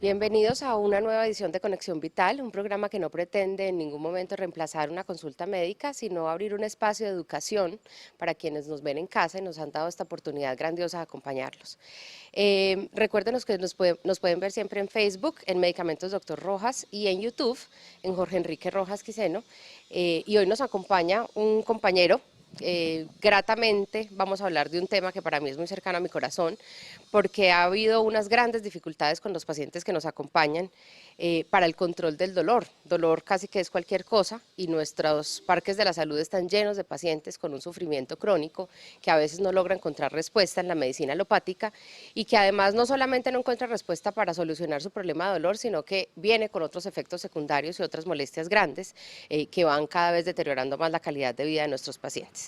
Bienvenidos a una nueva edición de Conexión Vital, un programa que no pretende en ningún momento reemplazar una consulta médica, sino abrir un espacio de educación para quienes nos ven en casa y nos han dado esta oportunidad grandiosa de acompañarlos. Recuérdenos que nos pueden ver siempre en Facebook, en Medicamentos Doctor Rojas, y en YouTube, en Jorge Enrique Rojas Quiseno. Y hoy nos acompaña un compañero. Gratamente vamos a hablar de un tema que para mí es muy cercano a mi corazón, porque ha habido unas grandes dificultades con los pacientes que nos acompañan para el control del dolor. Dolor casi que es cualquier cosa, y nuestros parques de la salud están llenos de pacientes con un sufrimiento crónico que a veces no logra encontrar respuesta en la medicina alopática, y que además no solamente no encuentra respuesta para solucionar su problema de dolor, sino que viene con otros efectos secundarios y otras molestias grandes que van cada vez deteriorando más la calidad de vida de nuestros pacientes.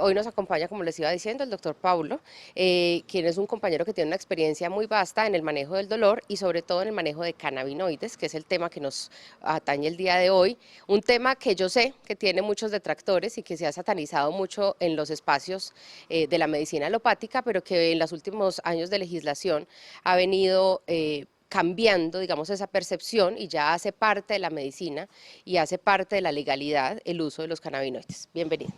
Hoy nos acompaña, como les iba diciendo, el doctor Paulo, quien es un compañero que tiene una experiencia muy vasta en el manejo del dolor y sobre todo en el manejo de cannabinoides, que es el tema que nos atañe el día de hoy. Un tema que yo sé que tiene muchos detractores y que se ha satanizado mucho en los espacios de la medicina alopática, pero que en los últimos años de legislación ha venido cambiando, digamos, esa percepción, y ya hace parte de la medicina y hace parte de la legalidad el uso de los cannabinoides. Bienvenido.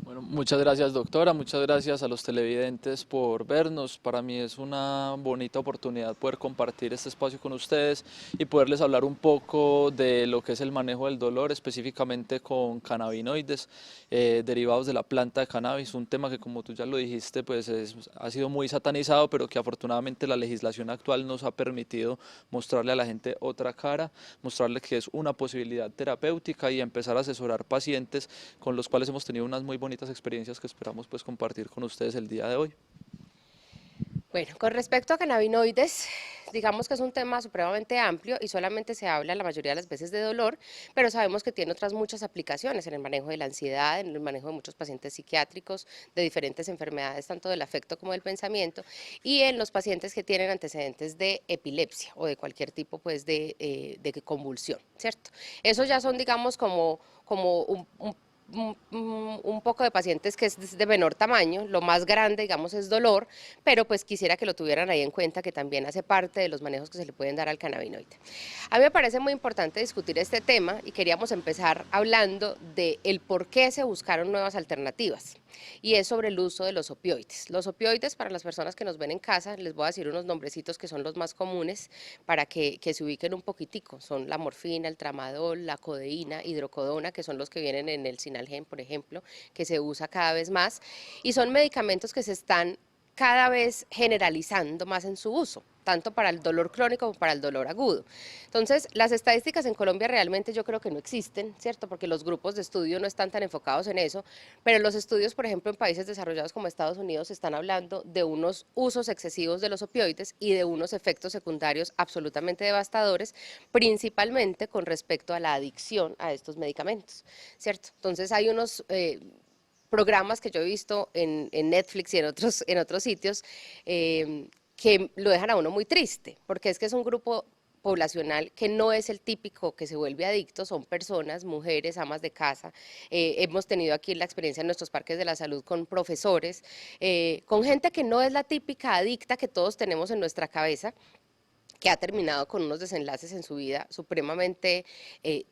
Bueno, muchas gracias doctora, muchas gracias a los televidentes por vernos. Para mí es una bonita oportunidad poder compartir este espacio con ustedes y poderles hablar un poco de lo que es el manejo del dolor, específicamente con cannabinoides derivados de la planta de cannabis, un tema que, como tú ya lo dijiste, pues ha sido muy satanizado, pero que afortunadamente la legislación actual nos ha permitido mostrarle a la gente otra cara, mostrarle que es una posibilidad terapéutica y empezar a asesorar pacientes con los cuales hemos tenido unas muy bonitas experiencias que esperamos pues compartir con ustedes el día de hoy. Bueno, con respecto a cannabinoides, digamos que es un tema supremamente amplio y solamente se habla la mayoría de las veces de dolor, pero sabemos que tiene otras muchas aplicaciones en el manejo de la ansiedad, en el manejo de muchos pacientes psiquiátricos, de diferentes enfermedades, tanto del afecto como del pensamiento, y en los pacientes que tienen antecedentes de epilepsia o de cualquier tipo pues de convulsión, ¿cierto? Esos ya son, digamos, como un poco de pacientes que es de menor tamaño. Lo más grande, digamos, es dolor, pero pues quisiera que lo tuvieran ahí en cuenta, que también hace parte de los manejos que se le pueden dar al cannabinoide. A mí me parece muy importante discutir este tema y queríamos empezar hablando de el por qué se buscaron nuevas alternativas, y es sobre el uso de los opioides. Los opioides, para las personas que nos ven en casa, les voy a decir unos nombrecitos que son los más comunes para que se ubiquen un poquitico. Son la morfina, el tramadol, la codeína, hidrocodona, que son los que vienen en el Sinalgen, por ejemplo, que se usa cada vez más, y son medicamentos que se están cada vez generalizando más en su uso, tanto para el dolor crónico como para el dolor agudo. Entonces, las estadísticas en Colombia realmente yo creo que no existen, ¿cierto? Porque los grupos de estudio no están tan enfocados en eso, pero los estudios, por ejemplo, en países desarrollados como Estados Unidos, están hablando de unos usos excesivos de los opioides y de unos efectos secundarios absolutamente devastadores, principalmente con respecto a la adicción a estos medicamentos, ¿cierto? Entonces, hay unos programas que yo he visto en Netflix y en otros sitios que lo dejan a uno muy triste, porque es que es un grupo poblacional que no es el típico que se vuelve adicto. Son personas, mujeres, amas de casa. Hemos tenido aquí la experiencia en nuestros parques de la salud con profesores, con gente que no es la típica adicta que todos tenemos en nuestra cabeza, que ha terminado con unos desenlaces en su vida supremamente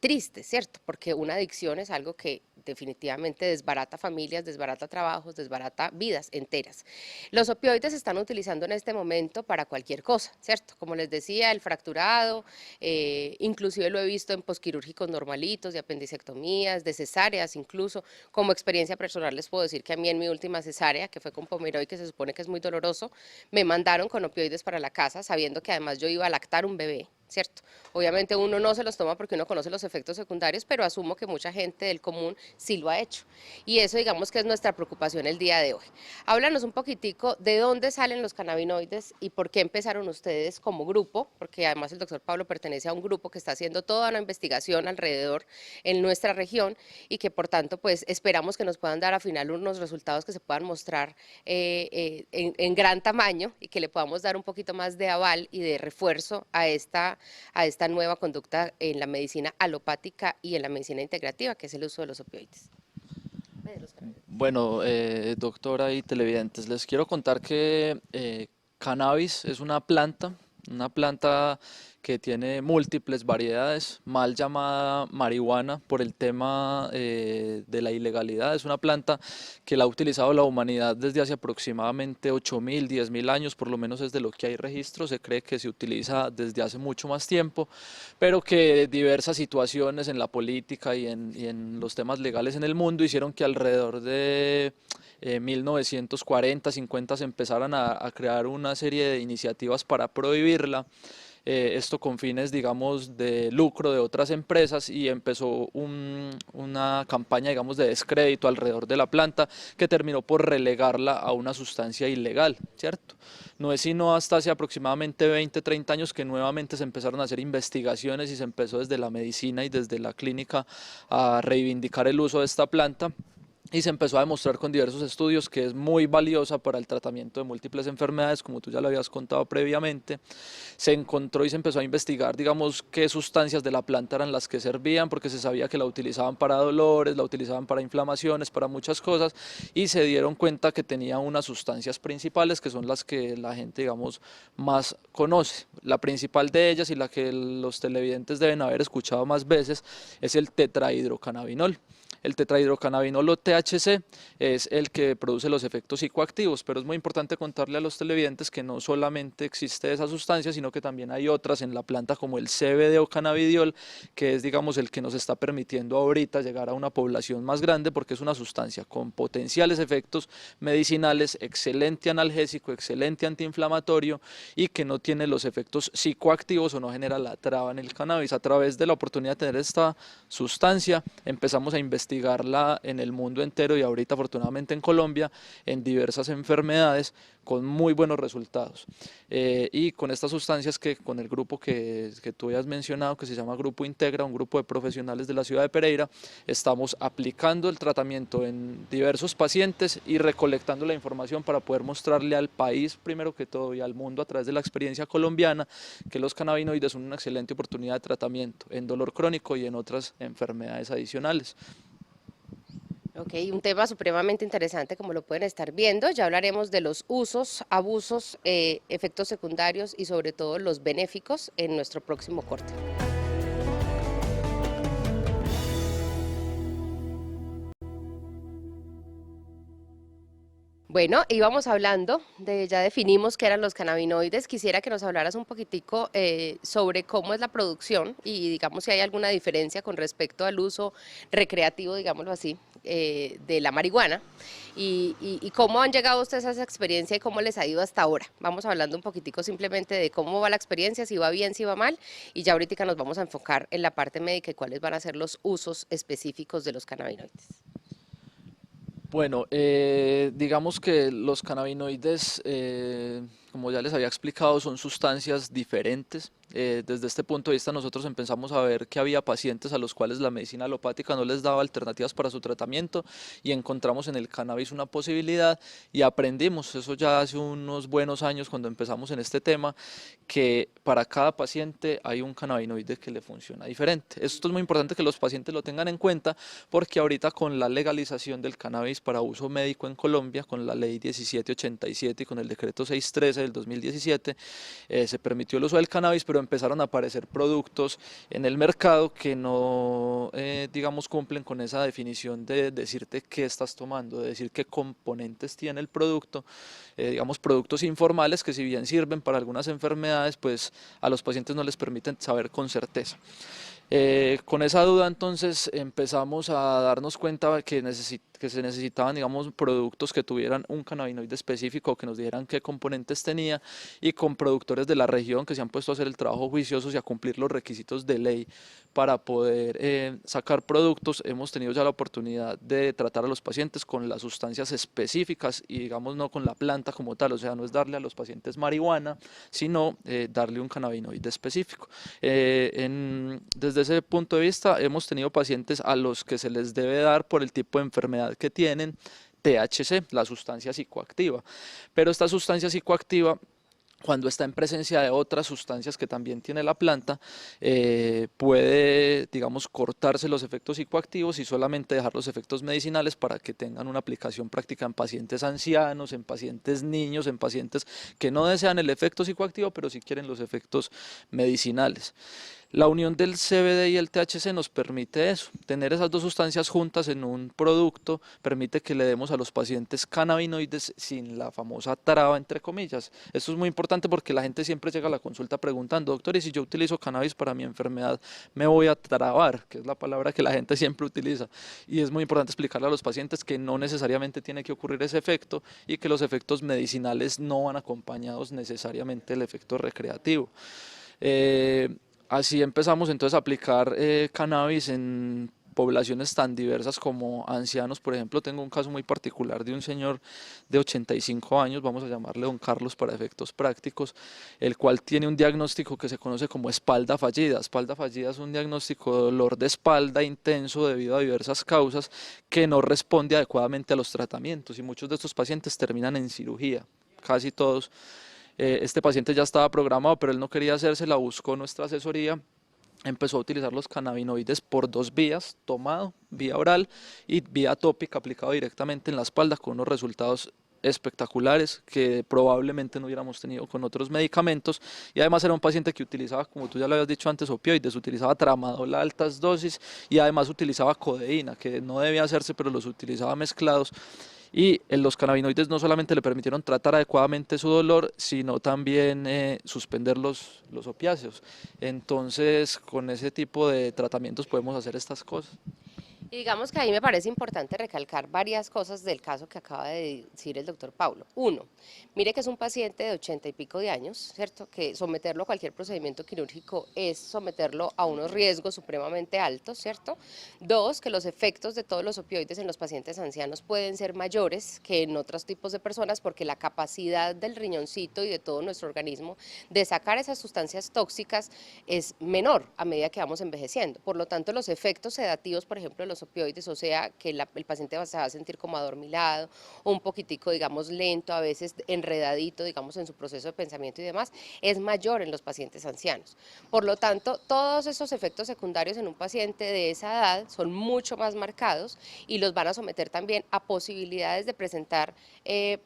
tristes, ¿cierto? Porque una adicción es algo que definitivamente desbarata familias, desbarata trabajos, desbarata vidas enteras. Los opioides se están utilizando en este momento para cualquier cosa, ¿cierto? Como les decía, el fracturado, inclusive lo he visto en posquirúrgicos normalitos, de apendicectomías, de cesáreas incluso. Como experiencia personal les puedo decir que a mí en mi última cesárea, que fue con Pomeroy, que se supone que es muy doloroso, me mandaron con opioides para la casa, sabiendo que además yo iba a lactar un bebé, ¿cierto? Obviamente uno no se los toma porque uno conoce los efectos secundarios, pero asumo que mucha gente del común sí lo ha hecho. Y eso, digamos, que es nuestra preocupación el día de hoy. Háblanos un poquitico de dónde salen los cannabinoides y por qué empezaron ustedes como grupo, porque además el doctor Pablo pertenece a un grupo que está haciendo toda una investigación alrededor en nuestra región, y que por tanto pues esperamos que nos puedan dar al final unos resultados que se puedan mostrar en gran tamaño, y que le podamos dar un poquito más de aval y de refuerzo a esta nueva conducta en la medicina alopática y en la medicina integrativa, que es el uso de los opioides. Bueno, doctora y televidentes, les quiero contar que cannabis es una planta una planta que tiene múltiples variedades, mal llamada marihuana por el tema de la ilegalidad. Es una planta que la ha utilizado la humanidad desde hace aproximadamente 8.000, 10.000 años, por lo menos es de lo que hay registro. Se cree que se utiliza desde hace mucho más tiempo, pero que diversas situaciones en la política y en los temas legales en el mundo hicieron que alrededor de 1940, 50 se empezaran a crear una serie de iniciativas para prohibirla, esto con fines, digamos, de lucro de otras empresas, y empezó una campaña, digamos, de descrédito alrededor de la planta que terminó por relegarla a una sustancia ilegal, ¿cierto? No es sino hasta hace aproximadamente 20, 30 años que nuevamente se empezaron a hacer investigaciones y se empezó desde la medicina y desde la clínica a reivindicar el uso de esta planta. Y se empezó a demostrar con diversos estudios que es muy valiosa para el tratamiento de múltiples enfermedades, como tú ya lo habías contado previamente. Se encontró y se empezó a investigar, digamos, qué sustancias de la planta eran las que servían, porque se sabía que la utilizaban para dolores, la utilizaban para inflamaciones, para muchas cosas, y se dieron cuenta que tenía unas sustancias principales que son las que la gente, digamos, más conoce. La principal de ellas, y la que los televidentes deben haber escuchado más veces, es el tetrahidrocannabinol. El tetrahidrocannabinol o THC es el que produce los efectos psicoactivos, pero es muy importante contarle a los televidentes que no solamente existe esa sustancia, sino que también hay otras en la planta, como el CBD o cannabidiol, que es, digamos, el que nos está permitiendo ahorita llegar a una población más grande, porque es una sustancia con potenciales efectos medicinales, excelente analgésico, excelente antiinflamatorio, y que no tiene los efectos psicoactivos o no genera la traba en el cannabis. A través de la oportunidad de tener esta sustancia, empezamos a investigarla en el mundo entero, y ahorita afortunadamente en Colombia, en diversas enfermedades, con muy buenos resultados. Y con estas sustancias, que con el grupo que tú habías mencionado, que se llama Grupo Integra, un grupo de profesionales de la ciudad de Pereira, estamos aplicando el tratamiento en diversos pacientes y recolectando la información para poder mostrarle al país, primero que todo, y al mundo a través de la experiencia colombiana, que los cannabinoides son una excelente oportunidad de tratamiento en dolor crónico y en otras enfermedades adicionales. Ok, un tema supremamente interesante como lo pueden estar viendo. Ya hablaremos de los usos, abusos, efectos secundarios y sobre todo los benéficos en nuestro próximo corte. Bueno, íbamos hablando ya definimos qué eran los cannabinoides. Quisiera que nos hablaras un poquitico sobre cómo es la producción y digamos si hay alguna diferencia con respecto al uso recreativo, digámoslo así, de la marihuana y cómo han llegado ustedes a esa experiencia y cómo les ha ido hasta ahora. Vamos hablando un poquitico simplemente de cómo va la experiencia, si va bien, si va mal, y ya ahorita nos vamos a enfocar en la parte médica y cuáles van a ser los usos específicos de los cannabinoides. Bueno, digamos que los cannabinoides, como ya les había explicado, son sustancias diferentes. Desde este punto de vista nosotros empezamos a ver que había pacientes a los cuales la medicina alopática no les daba alternativas para su tratamiento, y encontramos en el cannabis una posibilidad y aprendimos, eso ya hace unos buenos años cuando empezamos en este tema, que para cada paciente hay un cannabinoide que le funciona diferente. Esto es muy importante que los pacientes lo tengan en cuenta, porque ahorita con la legalización del cannabis para uso médico en Colombia, con la ley 1787 y con el decreto 613 del 2017, se permitió el uso del cannabis, pero empezaron a aparecer productos en el mercado que no, digamos, cumplen con esa definición de decirte qué estás tomando, de decir qué componentes tiene el producto, digamos, productos informales que, si bien sirven para algunas enfermedades, pues a los pacientes no les permiten saber con certeza. Con esa duda entonces empezamos a darnos cuenta que se necesitaban, digamos, productos que tuvieran un cannabinoide específico, que nos dijeran qué componentes tenía, y con productores de la región que se han puesto a hacer el trabajo juicioso y a cumplir los requisitos de ley para poder sacar productos, hemos tenido ya la oportunidad de tratar a los pacientes con las sustancias específicas y, digamos, no con la planta como tal. O sea, no es darle a los pacientes marihuana, sino darle un cannabinoide específico. Desde ese punto de vista hemos tenido pacientes a los que se les debe dar, por el tipo de enfermedad que tienen, THC, la sustancia psicoactiva, pero esta sustancia psicoactiva cuando está en presencia de otras sustancias que también tiene la planta, puede, digamos, cortarse los efectos psicoactivos y solamente dejar los efectos medicinales para que tengan una aplicación práctica en pacientes ancianos, en pacientes niños, en pacientes que no desean el efecto psicoactivo, pero sí quieren los efectos medicinales. La unión del CBD y el THC nos permite eso, tener esas dos sustancias juntas en un producto, permite que le demos a los pacientes cannabinoides sin la famosa traba, entre comillas. Esto es muy importante porque la gente siempre llega a la consulta preguntando, doctor, ¿y si yo utilizo cannabis para mi enfermedad, me voy a trabar? Que es la palabra que la gente siempre utiliza. Y es muy importante explicarle a los pacientes que no necesariamente tiene que ocurrir ese efecto y que los efectos medicinales no van acompañados necesariamente del efecto recreativo. Así empezamos entonces a aplicar cannabis en poblaciones tan diversas como ancianos. Por ejemplo, tengo un caso muy particular de un señor de 85 años, vamos a llamarle don Carlos para efectos prácticos, el cual tiene un diagnóstico que se conoce como espalda fallida. Espalda fallida es un diagnóstico de dolor de espalda intenso debido a diversas causas que no responde adecuadamente a los tratamientos y muchos de estos pacientes terminan en cirugía, casi todos. Este paciente ya estaba programado, pero él no quería hacérsela, buscó nuestra asesoría, empezó a utilizar los cannabinoides por dos vías, tomado, vía oral y vía tópica, aplicado directamente en la espalda, con unos resultados espectaculares que probablemente no hubiéramos tenido con otros medicamentos. Y además era un paciente que utilizaba, como tú ya lo habías dicho antes, opioides, utilizaba tramadol a altas dosis y además utilizaba codeína, que no debía hacerse, pero los utilizaba mezclados. Y los cannabinoides no solamente le permitieron tratar adecuadamente su dolor, sino también suspender los opiáceos. Entonces, con ese tipo de tratamientos podemos hacer estas cosas. Y digamos que ahí me parece importante recalcar varias cosas del caso que acaba de decir el doctor Paulo. Uno, mire que es un paciente de 80 y pico de años, ¿cierto? Que someterlo a cualquier procedimiento quirúrgico es someterlo a unos riesgos supremamente altos, ¿cierto? Dos, que los efectos de todos los opioides en los pacientes ancianos pueden ser mayores que en otros tipos de personas porque la capacidad del riñoncito y de todo nuestro organismo de sacar esas sustancias tóxicas es menor a medida que vamos envejeciendo. Por lo tanto, los efectos sedativos, por ejemplo, de los opioides, o sea, que el paciente se va a sentir como adormilado o un poquitico, digamos, lento, a veces enredadito, digamos, en su proceso de pensamiento y demás, es mayor en los pacientes ancianos. Por lo tanto, todos esos efectos secundarios en un paciente de esa edad son mucho más marcados y los van a someter también a posibilidades de presentar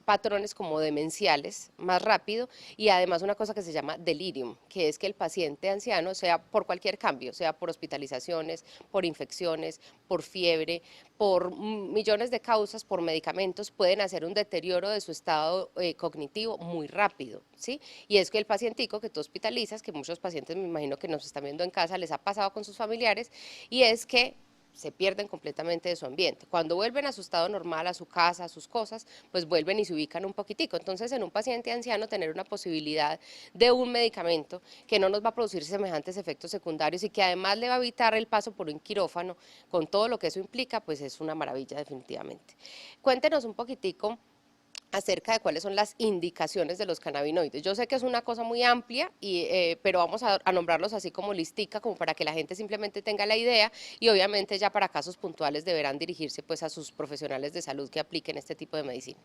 patrones como demenciales más rápido y además una cosa que se llama delirium, que es que el paciente anciano, sea por cualquier cambio, sea por hospitalizaciones, por infecciones, por fiebre, por millones de causas, por medicamentos, pueden hacer un deterioro de su estado cognitivo muy rápido, ¿sí? Y es que el pacientico que tú hospitalizas, que muchos pacientes me imagino que nos están viendo en casa, les ha pasado con sus familiares, y es que se pierden completamente de su ambiente. Cuando vuelven a su estado normal, a su casa, a sus cosas, pues vuelven y se ubican un poquitico. Entonces, en un paciente anciano, tener una posibilidad de un medicamento que no nos va a producir semejantes efectos secundarios y que además le va a evitar el paso por un quirófano, con todo lo que eso implica, pues es una maravilla definitivamente. Cuéntenos un poquitico acerca de cuáles son las indicaciones de los cannabinoides. Yo sé que es una cosa muy amplia, pero vamos a nombrarlos así como listica, como para que la gente simplemente tenga la idea y obviamente ya para casos puntuales deberán dirigirse pues a sus profesionales de salud que apliquen este tipo de medicina.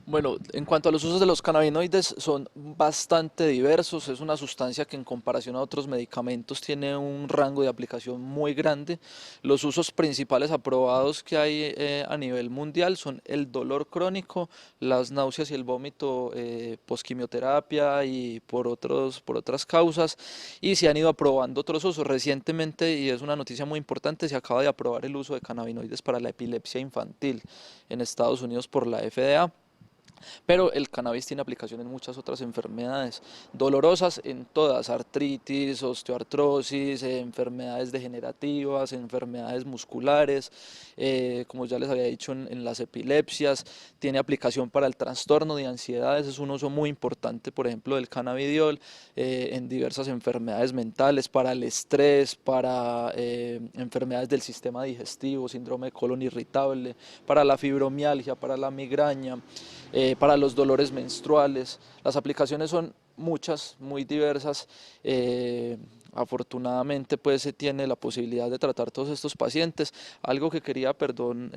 Bueno, en cuanto a los usos de los cannabinoides, son bastante diversos. Es una sustancia que en comparación a otros medicamentos tiene un rango de aplicación muy grande. Los usos principales aprobados que hay a nivel mundial son el dolor crónico, las náuseas y el vómito posquimioterapia y por otras causas. Y se han ido aprobando otros usos. Recientemente, y es una noticia muy importante, se acaba de aprobar el uso de cannabinoides para la epilepsia infantil en Estados Unidos por la FDA. Pero el cannabis tiene aplicación en muchas otras enfermedades dolorosas, en todas, artritis, osteoartrosis, enfermedades degenerativas, enfermedades musculares, como ya les había dicho en las epilepsias, tiene aplicación para el trastorno de ansiedades, es un uso muy importante, por ejemplo, del cannabidiol, en diversas enfermedades mentales, para el estrés, para enfermedades del sistema digestivo, síndrome de colon irritable, para la fibromialgia, para la migraña, para los dolores menstruales. Las aplicaciones son muchas, muy diversas. afortunadamente pues se tiene la posibilidad de tratar todos estos pacientes. Algo que quería, perdón,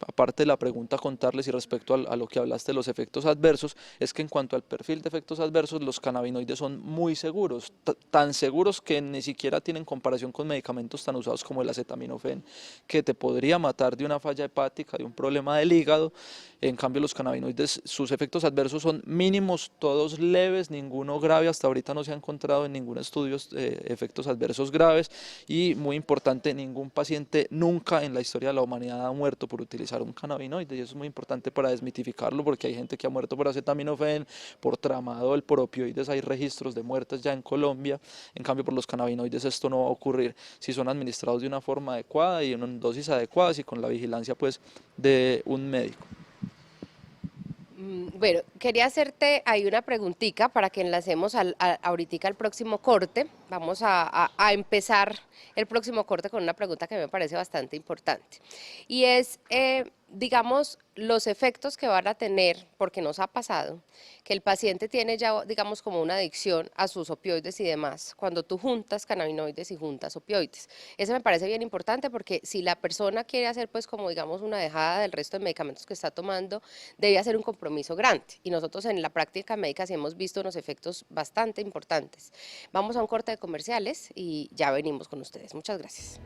aparte de la pregunta contarles y respecto a lo que hablaste de los efectos adversos, es que en cuanto al perfil de efectos adversos, los cannabinoides son muy seguros, tan seguros que ni siquiera tienen comparación con medicamentos tan usados como el acetaminofén, que te podría matar de una falla hepática, de un problema del hígado. En cambio, los cannabinoides, sus efectos adversos son mínimos, todos leves, ninguno grave. Hasta ahorita no se ha encontrado en ningún estudio efectos adversos graves, y muy importante, ningún paciente nunca en la historia de la humanidad ha muerto por utilizar un cannabinoide, y eso es muy importante para desmitificarlo, porque hay gente que ha muerto por acetaminofén, por tramadol, por opioides. Hay registros de muertes ya en Colombia. En cambio, por los cannabinoides esto no va a ocurrir si son administrados de una forma adecuada y en dosis adecuadas y con la vigilancia pues de un médico. Bueno, quería hacerte ahí una preguntita para que enlacemos ahorita al próximo corte. Vamos a empezar el próximo corte con una pregunta que me parece bastante importante. Y es, digamos, los efectos que van a tener, porque nos ha pasado, que el paciente tiene ya, digamos, como una adicción a sus opioides y demás, cuando tú juntas cannabinoides y juntas opioides. Eso me parece bien importante, porque si la persona quiere hacer, pues, como digamos, una dejada del resto de medicamentos que está tomando, debe hacer un compromiso grande. Y nosotros en la práctica médica sí hemos visto unos efectos bastante importantes. Vamos a un corte de comerciales y ya venimos con ustedes. Muchas gracias.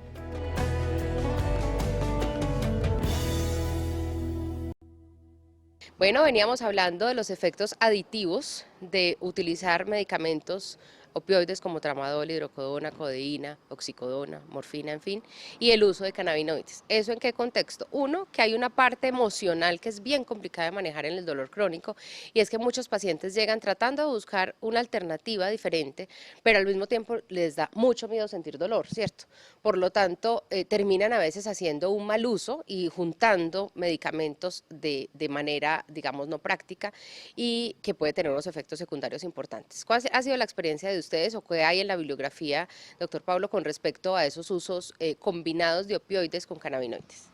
Bueno, veníamos hablando de los efectos aditivos de utilizar medicamentos opioides como tramadol, hidrocodona, codeína, oxicodona, morfina, en fin, y el uso de cannabinoides. ¿Eso en qué contexto? Uno, que hay una parte emocional que es bien complicada de manejar en el dolor crónico, y es que muchos pacientes llegan tratando de buscar una alternativa diferente, pero al mismo tiempo les da mucho miedo sentir dolor, ¿cierto? Por lo tanto, terminan a veces haciendo un mal uso y juntando medicamentos de manera, digamos, no práctica, y que puede tener unos efectos secundarios importantes. ¿Cuál ha sido la experiencia de ustedes o qué hay en la bibliografía, doctor Pablo, con respecto a esos usos combinados de opioides con cannabinoides?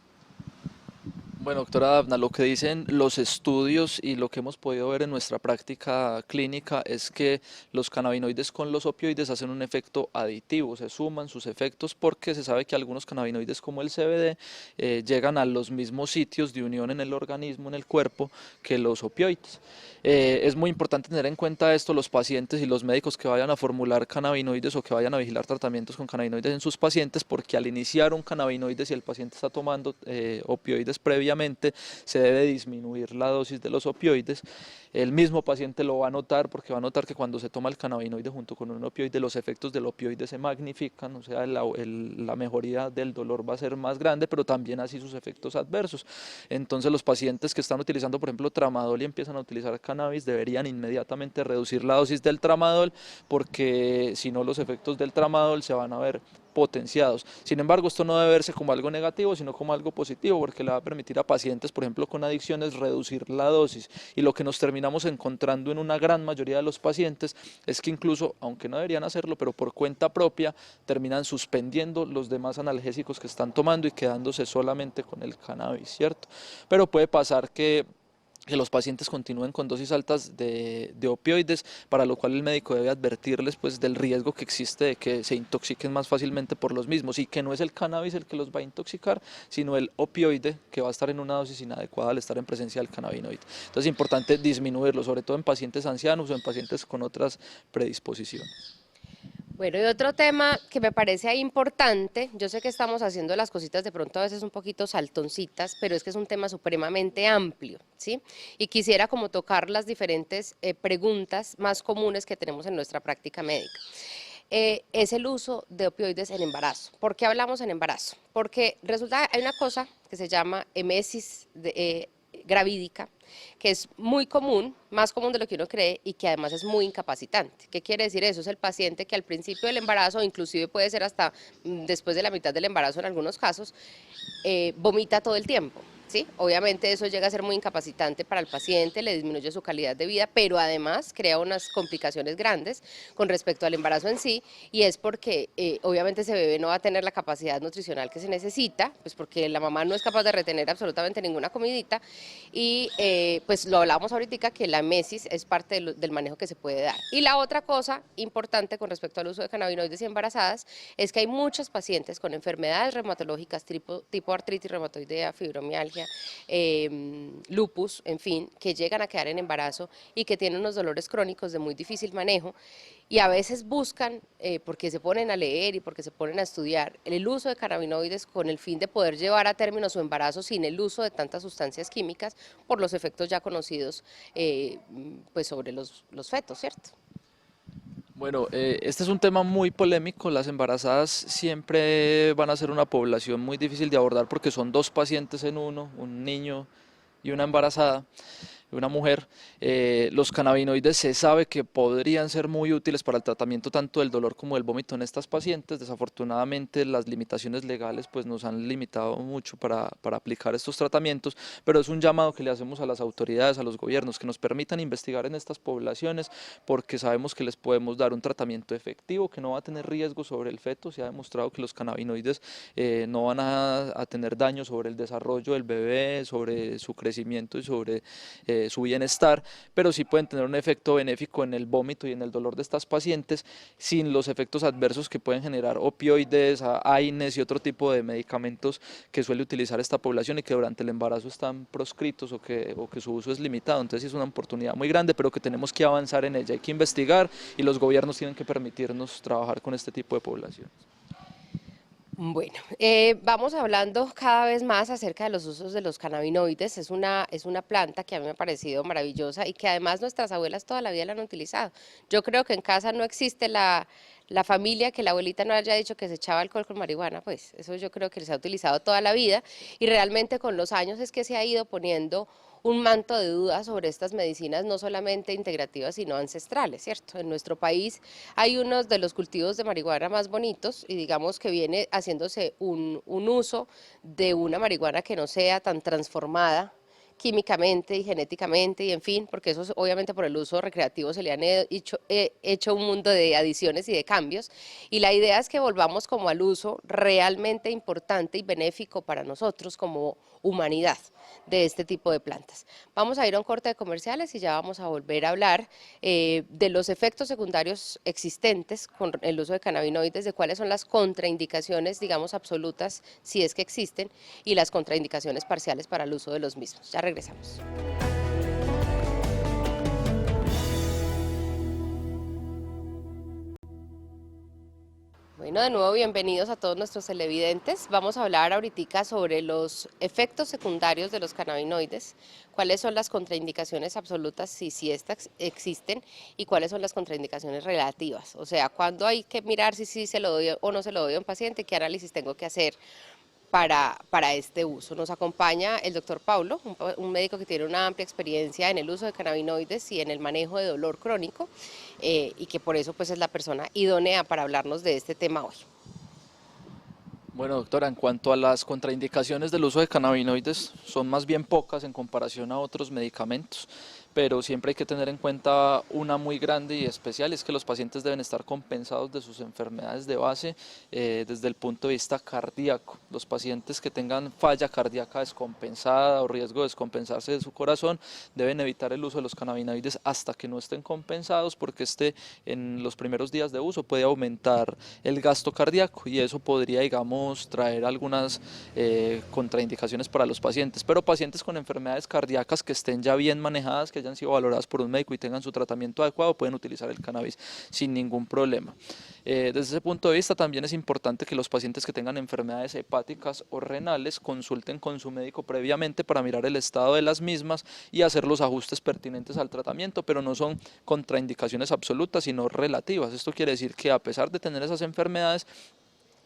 Bueno, doctora Dafna, lo que dicen los estudios y lo que hemos podido ver en nuestra práctica clínica es que los cannabinoides con los opioides hacen un efecto aditivo, se suman sus efectos, porque se sabe que algunos cannabinoides como el CBD llegan a los mismos sitios de unión en el organismo, en el cuerpo, que los opioides. Es muy importante tener en cuenta esto los pacientes y los médicos que vayan a formular cannabinoides o que vayan a vigilar tratamientos con cannabinoides en sus pacientes, porque al iniciar un cannabinoide, si el paciente está tomando opioides previamente, se debe disminuir la dosis de los opioides. El mismo paciente lo va a notar, porque va a notar que cuando se toma el cannabinoide junto con un opioide, los efectos del opioide se magnifican, o sea, la mejoría del dolor va a ser más grande, pero también así sus efectos adversos. Entonces los pacientes que están utilizando, por ejemplo, tramadol y empiezan a utilizar cannabis, deberían inmediatamente reducir la dosis del tramadol, porque si no los efectos del tramadol se van a ver potenciados. Sin embargo, esto no debe verse como algo negativo, sino como algo positivo, porque le va a permitir a pacientes, por ejemplo, con adicciones, reducir la dosis. Y lo que nos terminamos encontrando en una gran mayoría de los pacientes es que incluso, aunque no deberían hacerlo, pero por cuenta propia, terminan suspendiendo los demás analgésicos que están tomando y quedándose solamente con el cannabis, ¿cierto? Pero puede pasar que los pacientes continúen con dosis altas de opioides, para lo cual el médico debe advertirles pues del riesgo que existe de que se intoxiquen más fácilmente por los mismos, y que no es el cannabis el que los va a intoxicar, sino el opioide, que va a estar en una dosis inadecuada al estar en presencia del cannabinoide. Entonces es importante disminuirlo, sobre todo en pacientes ancianos o en pacientes con otras predisposiciones. Bueno, y otro tema que me parece ahí importante, yo sé que estamos haciendo las cositas de pronto a veces un poquito saltoncitas, pero es que es un tema supremamente amplio, ¿sí? Y quisiera como tocar las diferentes preguntas más comunes que tenemos en nuestra práctica médica. Es el uso de opioides en embarazo. ¿Por qué hablamos en embarazo? Porque resulta, hay una cosa que se llama emesis gravídica, que es muy común, más común de lo que uno cree, y que además es muy incapacitante. ¿Qué quiere decir eso? Es el paciente que al principio del embarazo, inclusive puede ser hasta después de la mitad del embarazo en algunos casos, vomita todo el tiempo. ¿sí? Obviamente eso llega a ser muy incapacitante para el paciente, le disminuye su calidad de vida, pero además crea unas complicaciones grandes con respecto al embarazo en sí, y es porque obviamente ese bebé no va a tener la capacidad nutricional que se necesita, pues porque la mamá no es capaz de retener absolutamente ninguna comidita, y pues lo hablábamos ahorita que la mesis es parte del manejo que se puede dar. Y la otra cosa importante con respecto al uso de cannabinoides y embarazadas es que hay muchos pacientes con enfermedades reumatológicas tipo artritis reumatoidea, fibromialgia, lupus, en fin, que llegan a quedar en embarazo y que tienen unos dolores crónicos de muy difícil manejo y a veces buscan, porque se ponen a leer y porque se ponen a estudiar, el uso de cannabinoides con el fin de poder llevar a término su embarazo sin el uso de tantas sustancias químicas por los efectos ya conocidos pues sobre los fetos, ¿cierto? Bueno, este es un tema muy polémico. Las embarazadas siempre van a ser una población muy difícil de abordar porque son dos pacientes en uno, un niño y una embarazada, una mujer. Los cannabinoides se sabe que podrían ser muy útiles para el tratamiento tanto del dolor como del vómito en estas pacientes. Desafortunadamente las limitaciones legales pues nos han limitado mucho para aplicar estos tratamientos, pero es un llamado que le hacemos a las autoridades, a los gobiernos, que nos permitan investigar en estas poblaciones porque sabemos que les podemos dar un tratamiento efectivo que no va a tener riesgo sobre el feto. Se ha demostrado que los cannabinoides no van a tener daño sobre el desarrollo del bebé, sobre su crecimiento y sobre su bienestar, pero sí pueden tener un efecto benéfico en el vómito y en el dolor de estas pacientes sin los efectos adversos que pueden generar opioides, AINES y otro tipo de medicamentos que suele utilizar esta población y que durante el embarazo están proscritos o que su uso es limitado. Entonces es una oportunidad muy grande, pero que tenemos que avanzar en ella, hay que investigar y los gobiernos tienen que permitirnos trabajar con este tipo de poblaciones. Bueno, vamos hablando cada vez más acerca de los usos de los cannabinoides. Es una planta que a mí me ha parecido maravillosa y que además nuestras abuelas toda la vida la han utilizado. Yo creo que en casa no existe la familia que la abuelita no haya dicho que se echaba alcohol con marihuana, pues eso yo creo que se ha utilizado toda la vida y realmente con los años es que se ha ido poniendo un manto de dudas sobre estas medicinas, no solamente integrativas, sino ancestrales, ¿cierto? En nuestro país hay unos de los cultivos de marihuana más bonitos y digamos que viene haciéndose un uso de una marihuana que no sea tan transformada químicamente y genéticamente y en fin, porque eso obviamente por el uso recreativo se le han hecho un mundo de adiciones y de cambios y la idea es que volvamos como al uso realmente importante y benéfico para nosotros como humanidad de este tipo de plantas. Vamos a ir a un corte de comerciales y ya vamos a volver a hablar de los efectos secundarios existentes con el uso de cannabinoides, de cuáles son las contraindicaciones, digamos, absolutas, si es que existen, y las contraindicaciones parciales para el uso de los mismos. Ya regresamos. Bueno, de nuevo bienvenidos a todos nuestros televidentes. Vamos a hablar ahorita sobre los efectos secundarios de los cannabinoides, cuáles son las contraindicaciones absolutas si estas existen y cuáles son las contraindicaciones relativas. O sea, cuándo hay que mirar si se lo doy o no se lo doy a un paciente, qué análisis tengo que hacer para este uso. Nos acompaña el doctor Paulo, un médico que tiene una amplia experiencia en el uso de cannabinoides y en el manejo de dolor crónico y que por eso pues es la persona idónea para hablarnos de este tema hoy. Bueno, doctora, en cuanto a las contraindicaciones del uso de cannabinoides, son más bien pocas en comparación a otros medicamentos, pero siempre hay que tener en cuenta una muy grande y especial, es que los pacientes deben estar compensados de sus enfermedades de base desde el punto de vista cardíaco. Los pacientes que tengan falla cardíaca descompensada o riesgo de descompensarse de su corazón deben evitar el uso de los cannabinoides hasta que no estén compensados, porque en los primeros días de uso puede aumentar el gasto cardíaco y eso podría, digamos, traer algunas contraindicaciones para los pacientes, pero pacientes con enfermedades cardíacas que estén ya bien manejadas, que hayan sido valoradas por un médico y tengan su tratamiento adecuado, pueden utilizar el cannabis sin ningún problema. Desde ese punto de vista también es importante que los pacientes que tengan enfermedades hepáticas o renales consulten con su médico previamente para mirar el estado de las mismas y hacer los ajustes pertinentes al tratamiento, pero no son contraindicaciones absolutas, sino relativas. Esto quiere decir que a pesar de tener esas enfermedades,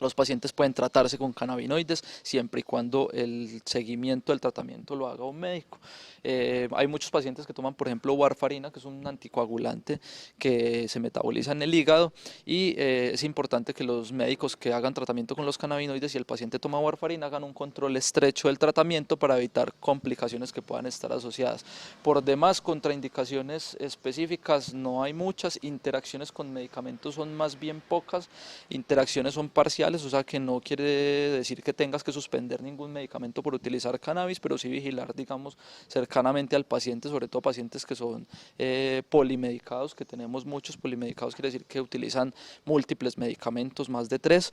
Los pacientes pueden tratarse con cannabinoides siempre y cuando el seguimiento del tratamiento lo haga un médico. Hay muchos pacientes que toman, por ejemplo, warfarina, que es un anticoagulante que se metaboliza en el hígado, y es importante que los médicos que hagan tratamiento con los cannabinoides y el paciente toma warfarina hagan un control estrecho del tratamiento para evitar complicaciones que puedan estar asociadas. Por demás, contraindicaciones específicas no hay muchas, interacciones con medicamentos son más bien pocas, interacciones son parciales, o sea que no quiere decir que tengas que suspender ningún medicamento por utilizar cannabis, pero sí vigilar, digamos, cercanamente al paciente, sobre todo pacientes que son polimedicados, que tenemos muchos polimedicados, quiere decir que utilizan múltiples medicamentos, más de 3.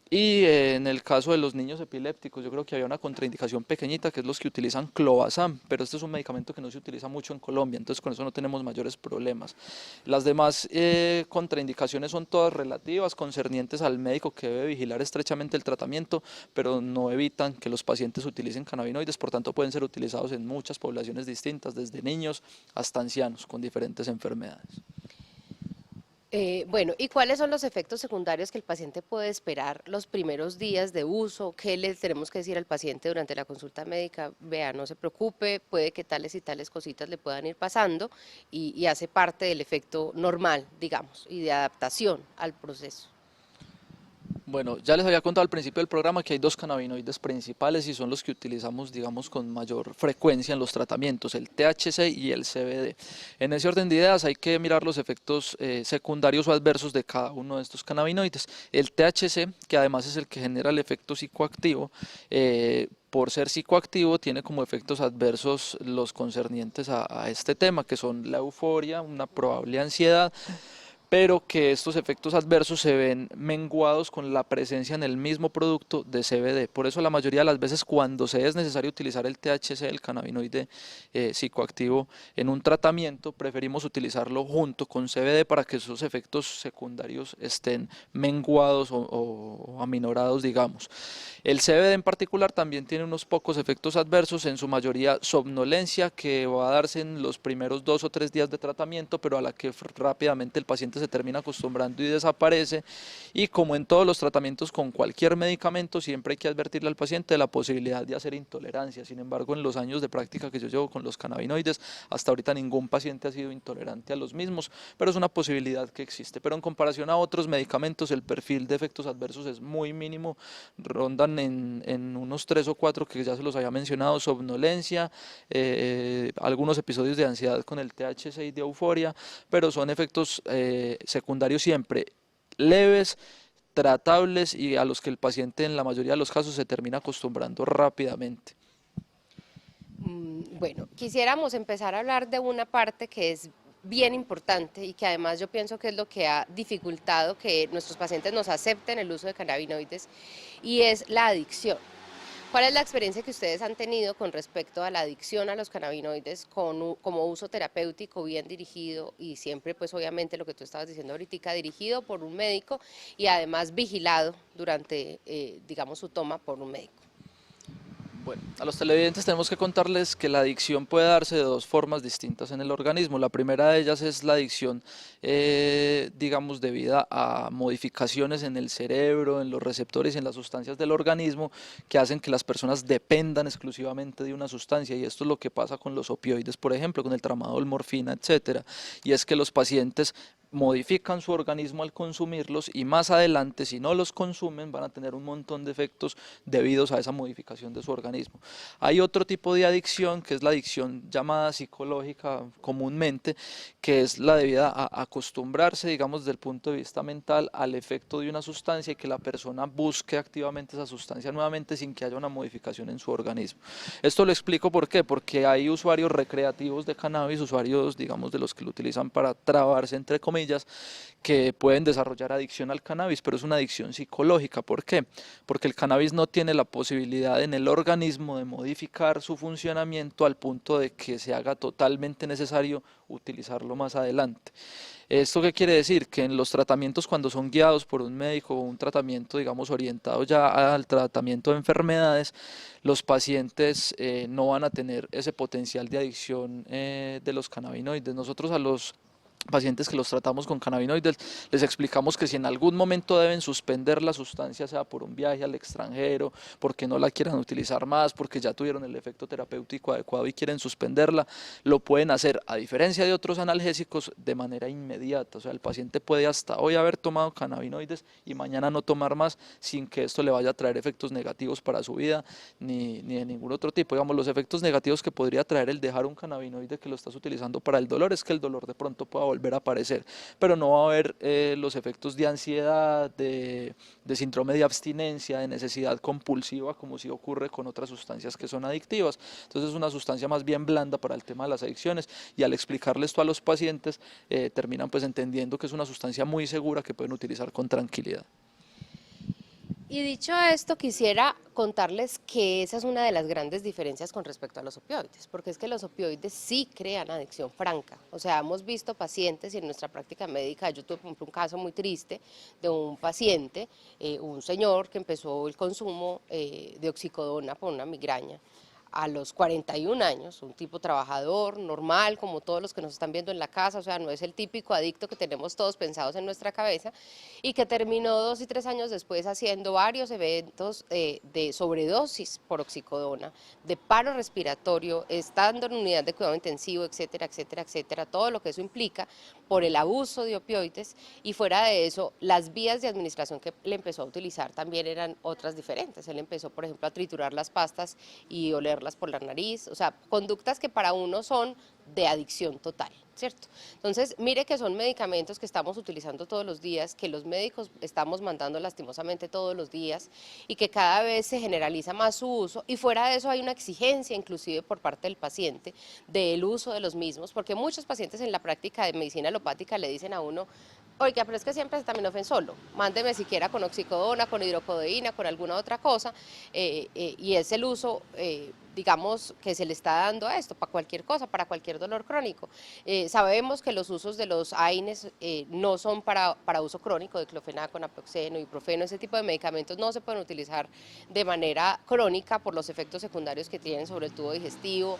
En el caso de los niños epilépticos, yo creo que había una contraindicación pequeñita, que es los que utilizan clobazam, pero este es un medicamento que no se utiliza mucho en Colombia, entonces con eso no tenemos mayores problemas. Las demás contraindicaciones son todas relativas, concernientes al médico que debe vigilar estrechamente el tratamiento, pero no evitan que los pacientes utilicen cannabinoides, por tanto pueden ser utilizados en muchas poblaciones distintas, desde niños hasta ancianos con diferentes enfermedades. Bueno, ¿y cuáles son los efectos secundarios que el paciente puede esperar los primeros días de uso? ¿Qué le tenemos que decir al paciente durante la consulta médica? Vea, no se preocupe, puede que tales y tales cositas le puedan ir pasando y hace parte del efecto normal, digamos, y de adaptación al proceso. Bueno, ya les había contado al principio del programa que hay dos cannabinoides principales y son los que utilizamos, digamos, con mayor frecuencia en los tratamientos, el THC y el CBD. En ese orden de ideas hay que mirar los efectos secundarios o adversos de cada uno de estos cannabinoides. El THC, que además es el que genera el efecto psicoactivo, por ser psicoactivo tiene como efectos adversos los concernientes a este tema, que son la euforia, una probable ansiedad, pero que estos efectos adversos se ven menguados con la presencia en el mismo producto de CBD. Por eso la mayoría de las veces cuando se es necesario utilizar el THC, el cannabinoide psicoactivo, en un tratamiento, preferimos utilizarlo junto con CBD para que esos efectos secundarios estén menguados o aminorados, digamos. El CBD en particular también tiene unos pocos efectos adversos, en su mayoría somnolencia, que va a darse en los primeros 2 o 3 días de tratamiento, pero a la que rápidamente el paciente se termina acostumbrando y desaparece. Y como en todos los tratamientos con cualquier medicamento, siempre hay que advertirle al paciente de la posibilidad de hacer intolerancia. Sin embargo, en los años de práctica que yo llevo con los cannabinoides, hasta ahorita ningún paciente ha sido intolerante a los mismos, pero es una posibilidad que existe. Pero en comparación a otros medicamentos, el perfil de efectos adversos es muy mínimo, rondan en unos 3 o 4 que ya se los había mencionado: somnolencia, algunos episodios de ansiedad con el THC y de euforia, pero son efectos secundarios siempre leves, tratables y a los que el paciente en la mayoría de los casos se termina acostumbrando rápidamente. Bueno, quisiéramos empezar a hablar de una parte que es bien importante y que además yo pienso que es lo que ha dificultado que nuestros pacientes nos acepten el uso de cannabinoides, y es la adicción. ¿Cuál es la experiencia que ustedes han tenido con respecto a la adicción a los cannabinoides como uso terapéutico bien dirigido y siempre, pues obviamente lo que tú estabas diciendo ahorita, dirigido por un médico y además vigilado durante, digamos, su toma por un médico? Bueno, a los televidentes tenemos que contarles que la adicción puede darse de dos formas distintas en el organismo. La primera de ellas es la adicción, digamos, debida a modificaciones en el cerebro, en los receptores y en las sustancias del organismo que hacen que las personas dependan exclusivamente de una sustancia. Y esto es lo que pasa con los opioides, por ejemplo, con el tramadol, morfina, etcétera. Y es que los pacientes modifican su organismo al consumirlos y más adelante, si no los consumen, van a tener un montón de efectos debidos a esa modificación de su organismo. Hay otro tipo de adicción, que es la adicción llamada psicológica comúnmente, que es la debida a acostumbrarse, digamos, desde el punto de vista mental al efecto de una sustancia y que la persona busque activamente esa sustancia nuevamente sin que haya una modificación en su organismo. Esto lo explico por qué, porque hay usuarios recreativos de cannabis, usuarios, digamos, de los que lo utilizan para trabarse, entre comillas, que pueden desarrollar adicción al cannabis, pero es una adicción psicológica. ¿Por qué? Porque el cannabis no tiene la posibilidad en el organismo de modificar su funcionamiento al punto de que se haga totalmente necesario utilizarlo más adelante. ¿Esto qué quiere decir? Que en los tratamientos, cuando son guiados por un médico o un tratamiento, digamos, orientado ya al tratamiento de enfermedades, los pacientes no van a tener ese potencial de adicción de los cannabinoides. Nosotros a los pacientes que los tratamos con cannabinoides, les explicamos que si en algún momento deben suspender la sustancia, sea por un viaje al extranjero, porque no la quieran utilizar más, porque ya tuvieron el efecto terapéutico adecuado y quieren suspenderla, lo pueden hacer, a diferencia de otros analgésicos, de manera inmediata. O sea, el paciente puede hasta hoy haber tomado cannabinoides y mañana no tomar más sin que esto le vaya a traer efectos negativos para su vida, ni de ningún otro tipo. Digamos, los efectos negativos que podría traer el dejar un cannabinoide que lo estás utilizando para el dolor es que el dolor de pronto pueda volver a aparecer, pero no va a haber los efectos de ansiedad, de síndrome de abstinencia, de necesidad compulsiva, como si ocurre con otras sustancias que son adictivas. Entonces es una sustancia más bien blanda para el tema de las adicciones, y al explicarle esto a los pacientes, terminan pues entendiendo que es una sustancia muy segura que pueden utilizar con tranquilidad. Y dicho esto, quisiera contarles que esa es una de las grandes diferencias con respecto a los opioides, porque es que los opioides sí crean adicción franca. O sea, hemos visto pacientes y en nuestra práctica médica, yo tuve por ejemplo un caso muy triste de un paciente, un señor que empezó el consumo de oxicodona por una migraña a los 41 años, un tipo trabajador, normal, como todos los que nos están viendo en la casa, o sea, no es el típico adicto que tenemos todos pensados en nuestra cabeza, y que terminó 2 y 3 años después haciendo varios eventos de sobredosis por oxicodona, de paro respiratorio, estando en unidad de cuidado intensivo, etcétera, etcétera, etcétera, todo lo que eso implica por el abuso de opioides, y fuera de eso, las vías de administración que le empezó a utilizar también eran otras diferentes. Él empezó, por ejemplo, a triturar las pastas y olerlas por la nariz, o sea, conductas que para uno son de adicción total, ¿cierto? Entonces, mire que son medicamentos que estamos utilizando todos los días, que los médicos estamos mandando lastimosamente todos los días y que cada vez se generaliza más su uso, y fuera de eso hay una exigencia inclusive por parte del paciente del uso de los mismos, porque muchos pacientes en la práctica de medicina alopática le dicen a uno: oiga, pero es que siempre acetaminofén solo, mándeme siquiera con oxicodona, con hidrocodeína, con alguna otra cosa, y es el uso, digamos, que se le está dando a esto, para cualquier cosa, para cualquier dolor crónico. Sabemos que los usos de los AINES no son para uso crónico, diclofenaco, naproxeno, ibuprofeno, ese tipo de medicamentos no se pueden utilizar de manera crónica por los efectos secundarios que tienen sobre el tubo digestivo,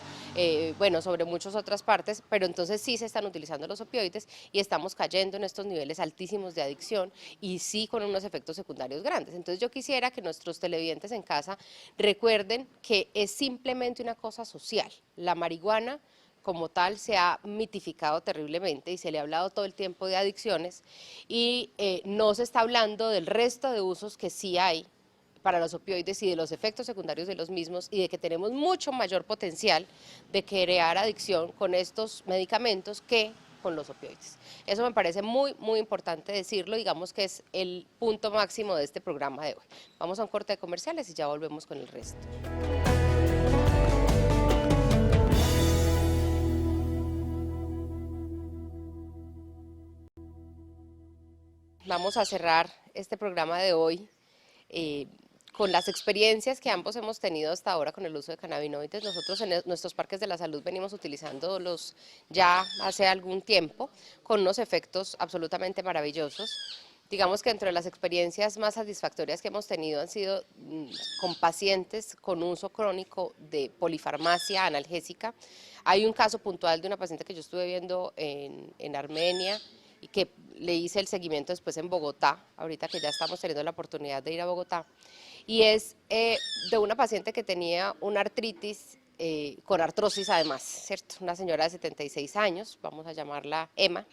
bueno, sobre muchas otras partes, pero entonces sí se están utilizando los opioides y estamos cayendo en estos niveles altísimos de adicción y sí con unos efectos secundarios grandes. Entonces yo quisiera que nuestros televidentes en casa recuerden que es simplemente una cosa social. La marihuana como tal se ha mitificado terriblemente y se le ha hablado todo el tiempo de adicciones, y no se está hablando del resto de usos que sí hay para los opioides y de los efectos secundarios de los mismos, y de que tenemos mucho mayor potencial de crear adicción con estos medicamentos que con los opioides. Eso me parece muy, muy importante decirlo, digamos que es el punto máximo de este programa de hoy. Vamos a un corte de comerciales y ya volvemos con el resto. Vamos a cerrar este programa de hoy con las experiencias que ambos hemos tenido hasta ahora con el uso de cannabinoides. Nosotros en nuestros parques de la salud venimos utilizándolos ya hace algún tiempo, con unos efectos absolutamente maravillosos. Digamos que entre las experiencias más satisfactorias que hemos tenido han sido con pacientes con uso crónico de polifarmacia analgésica. Hay un caso puntual de una paciente que yo estuve viendo en Armenia, y que le hice el seguimiento después en Bogotá, ahorita que ya estamos teniendo la oportunidad de ir a Bogotá, y es de una paciente que tenía una artritis con artrosis además, ¿cierto? Una señora de 76 años, vamos a llamarla Emma,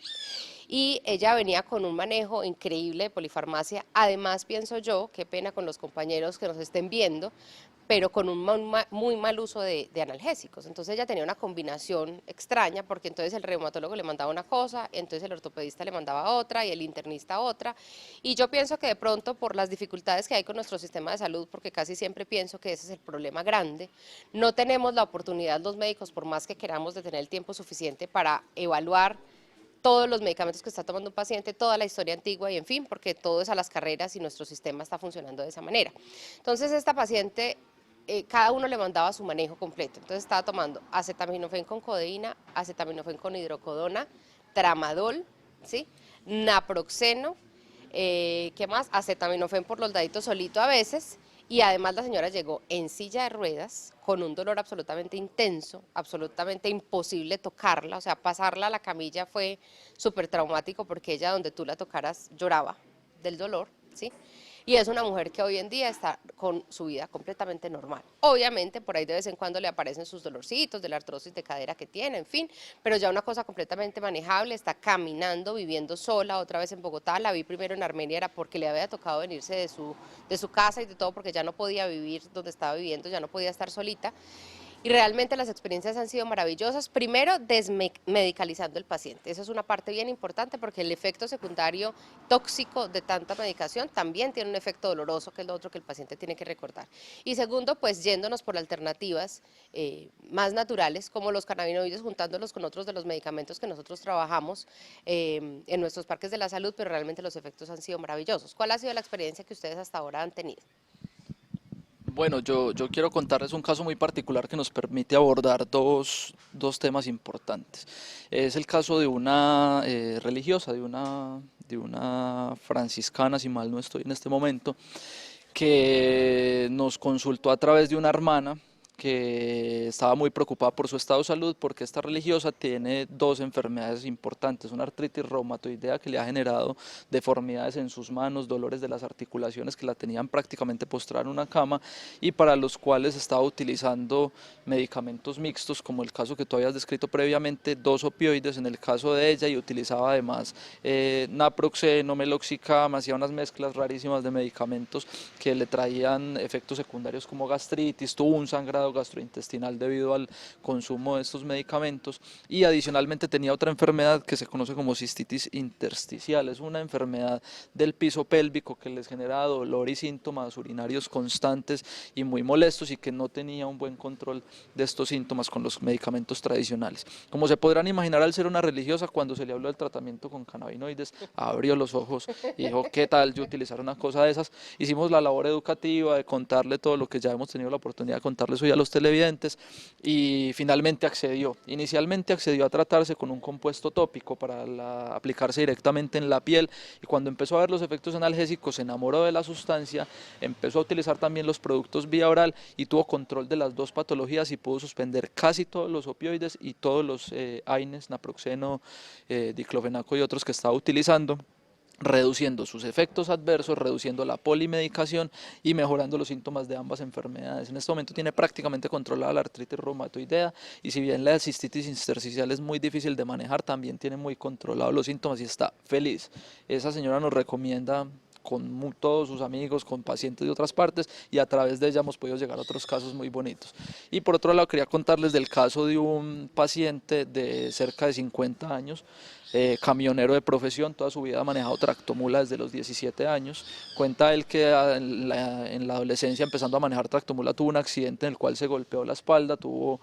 y ella venía con un manejo increíble de polifarmacia. Además, pienso yo, qué pena con los compañeros que nos estén viendo, pero con un muy mal uso de analgésicos. Entonces ella tenía una combinación extraña, porque entonces el reumatólogo le mandaba una cosa, entonces el ortopedista le mandaba otra y el internista otra, y yo pienso que de pronto por las dificultades que hay con nuestro sistema de salud, porque casi siempre pienso que ese es el problema grande, no tenemos la oportunidad los médicos, por más que queramos, de tener el tiempo suficiente para evaluar todos los medicamentos que está tomando un paciente, toda la historia antigua y en fin, porque todo es a las carreras y nuestro sistema está funcionando de esa manera. Entonces esta paciente, cada uno le mandaba su manejo completo, entonces estaba tomando acetaminofén con codeína, acetaminofén con hidrocodona, tramadol, ¿sí? Naproxeno, ¿qué más? Acetaminofén por los daditos solito a veces, y además la señora llegó en silla de ruedas con un dolor absolutamente intenso, absolutamente imposible tocarla, o sea, pasarla a la camilla fue súper traumático porque ella donde tú la tocaras lloraba del dolor, ¿sí? Y es una mujer que hoy en día está con su vida completamente normal. Obviamente, por ahí de vez en cuando le aparecen sus dolorcitos de la artrosis de cadera que tiene, en fin, pero ya una cosa completamente manejable, está caminando, viviendo sola, otra vez en Bogotá, la vi primero en Armenia, era porque le había tocado venirse de su casa y de todo, porque ya no podía vivir donde estaba viviendo, ya no podía estar solita. Y realmente las experiencias han sido maravillosas. Primero, desmedicalizando el paciente. Esa es una parte bien importante porque el efecto secundario tóxico de tanta medicación también tiene un efecto doloroso, que es lo otro que el paciente tiene que recordar. Y segundo, pues yéndonos por alternativas más naturales, como los cannabinoides, juntándolos con otros de los medicamentos que nosotros trabajamos en nuestros parques de la salud, pero realmente los efectos han sido maravillosos. ¿Cuál ha sido la experiencia que ustedes hasta ahora han tenido? Bueno, yo quiero contarles un caso muy particular que nos permite abordar dos temas importantes. Es el caso de una religiosa, de una franciscana, si mal no estoy en este momento, que nos consultó a través de una hermana que estaba muy preocupada por su estado de salud porque esta religiosa tiene dos enfermedades importantes, una artritis reumatoidea que le ha generado deformidades en sus manos, dolores de las articulaciones que la tenían prácticamente postrada en una cama y para los cuales estaba utilizando medicamentos mixtos como el caso que tú habías descrito previamente, dos opioides en el caso de ella y utilizaba además naproxeno, meloxicam, hacía unas mezclas rarísimas de medicamentos que le traían efectos secundarios como gastritis, tuvo un sangrado gastrointestinal debido al consumo de estos medicamentos y adicionalmente tenía otra enfermedad que se conoce como cistitis intersticial, es una enfermedad del piso pélvico que les genera dolor y síntomas urinarios constantes y muy molestos y que no tenía un buen control de estos síntomas con los medicamentos tradicionales. Como se podrán imaginar, al ser una religiosa, cuando se le habló del tratamiento con cannabinoides, abrió los ojos y dijo, ¿qué tal yo utilizar una cosa de esas? Hicimos la labor educativa de contarle todo lo que ya hemos tenido la oportunidad de contarles hoy a los televidentes y finalmente accedió. Inicialmente accedió a tratarse con un compuesto tópico para aplicarse directamente en la piel y cuando empezó a ver los efectos analgésicos se enamoró de la sustancia, empezó a utilizar también los productos vía oral y tuvo control de las dos patologías y pudo suspender casi todos los opioides y todos los AINES, naproxeno, diclofenaco y otros que estaba utilizando, reduciendo sus efectos adversos, reduciendo la polimedicación y mejorando los síntomas de ambas enfermedades. En este momento tiene prácticamente controlada la artritis reumatoidea y si bien la cistitis intersticial es muy difícil de manejar, también tiene muy controlados los síntomas y está feliz. Esa señora nos recomienda con todos sus amigos, con pacientes de otras partes y a través de ella hemos podido llegar a otros casos muy bonitos. Y por otro lado quería contarles del caso de un paciente de cerca de 50 años, camionero de profesión, toda su vida ha manejado tractomula desde los 17 años. Cuenta él que en la adolescencia, empezando a manejar tractomula, tuvo un accidente en el cual se golpeó la espalda, tuvo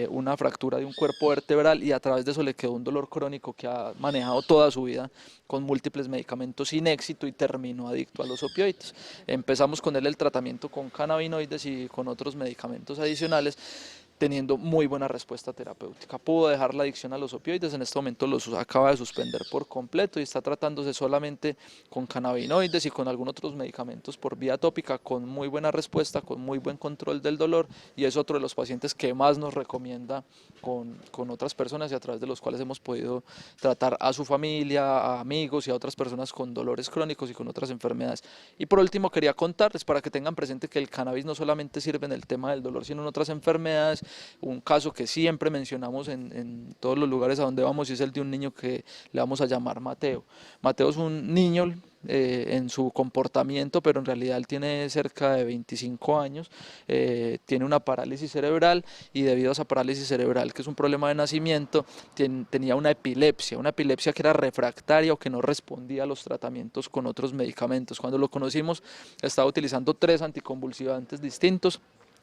una fractura de un cuerpo vertebral y a través de eso le quedó un dolor crónico que ha manejado toda su vida con múltiples medicamentos sin éxito y terminó adicto a los opioides. Empezamos con él el tratamiento con cannabinoides y con otros medicamentos adicionales, teniendo muy buena respuesta terapéutica. Pudo dejar la adicción a los opioides, en este momento los acaba de suspender por completo y está tratándose solamente con cannabinoides y con algunos otros medicamentos por vía tópica con muy buena respuesta, con muy buen control del dolor y es otro de los pacientes que más nos recomienda con otras personas y a través de los cuales hemos podido tratar a su familia, a amigos y a otras personas con dolores crónicos y con otras enfermedades. Y por último quería contarles para que tengan presente que el cannabis no solamente sirve en el tema del dolor, sino en otras enfermedades. Un caso que siempre mencionamos en todos los lugares a donde vamos y es el de un niño que le vamos a llamar Mateo. Mateo es un niño en su comportamiento, pero en realidad él tiene cerca de 25 años, tiene una parálisis cerebral y debido a esa parálisis cerebral, que es un problema de nacimiento, tenía una epilepsia que era refractaria o que no respondía a los tratamientos con otros medicamentos. Cuando lo conocimos estaba utilizando 3 anticonvulsivantes distintos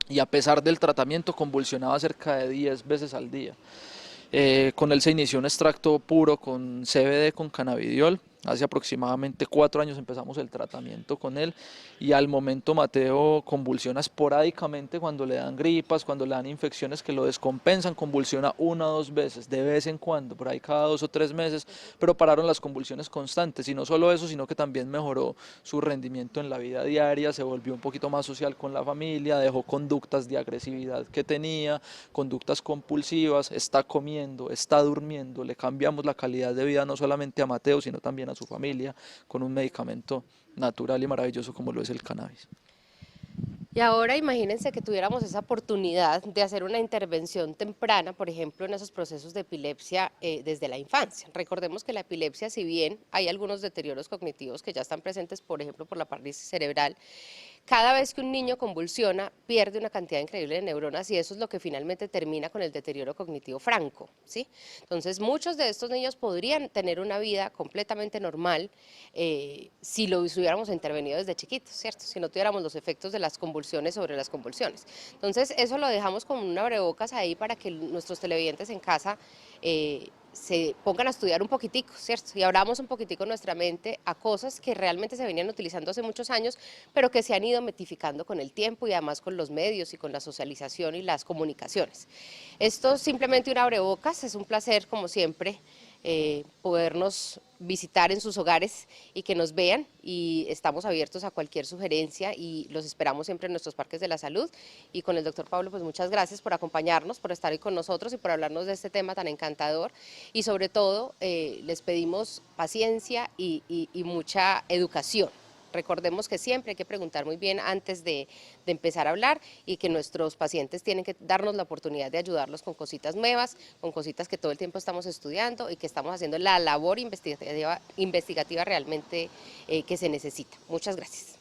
y a pesar del tratamiento convulsionaba cerca de 10 veces al día. Con él se inició un extracto puro con CBD, con cannabidiol, Hace aproximadamente 4 años empezamos el tratamiento con él y al momento Mateo convulsiona esporádicamente cuando le dan gripas, cuando le dan infecciones que lo descompensan, convulsiona 1 o 2 veces, de vez en cuando, por ahí cada 2 o 3 meses, pero pararon las convulsiones constantes y no solo eso, sino que también mejoró su rendimiento en la vida diaria, se volvió un poquito más social con la familia, dejó conductas de agresividad que tenía, conductas compulsivas, está comiendo, está durmiendo, le cambiamos la calidad de vida no solamente a Mateo, sino también a su familia, con un medicamento natural y maravilloso como lo es el cannabis. Y ahora imagínense que tuviéramos esa oportunidad de hacer una intervención temprana, por ejemplo, en esos procesos de epilepsia desde la infancia. Recordemos que la epilepsia, si bien hay algunos deterioros cognitivos que ya están presentes, por ejemplo, por la parálisis cerebral, cada vez que un niño convulsiona, pierde una cantidad increíble de neuronas y eso es lo que finalmente termina con el deterioro cognitivo franco, ¿sí? Entonces, muchos de estos niños podrían tener una vida completamente normal si lo hubiéramos intervenido desde chiquitos, ¿cierto? Si no tuviéramos los efectos de las convulsiones sobre las convulsiones. Entonces, eso lo dejamos como un abrebocas ahí para que nuestros televidentes en casa se pongan a estudiar un poquitico, ¿cierto? Y abramos un poquitico nuestra mente a cosas que realmente se venían utilizando hace muchos años, pero que se han ido metificando con el tiempo y además con los medios y con la socialización y las comunicaciones. Esto es simplemente un abrebocas, es un placer, como siempre, podernos visitar en sus hogares y que nos vean, y estamos abiertos a cualquier sugerencia y los esperamos siempre en nuestros parques de la salud. Y con el doctor Pablo, pues muchas gracias por acompañarnos, por estar hoy con nosotros y por hablarnos de este tema tan encantador, y sobre todo les pedimos paciencia y mucha educación. Recordemos que siempre hay que preguntar muy bien antes de empezar a hablar, y que nuestros pacientes tienen que darnos la oportunidad de ayudarlos con cositas nuevas, con cositas que todo el tiempo estamos estudiando y que estamos haciendo la labor investigativa realmente que se necesita. Muchas gracias.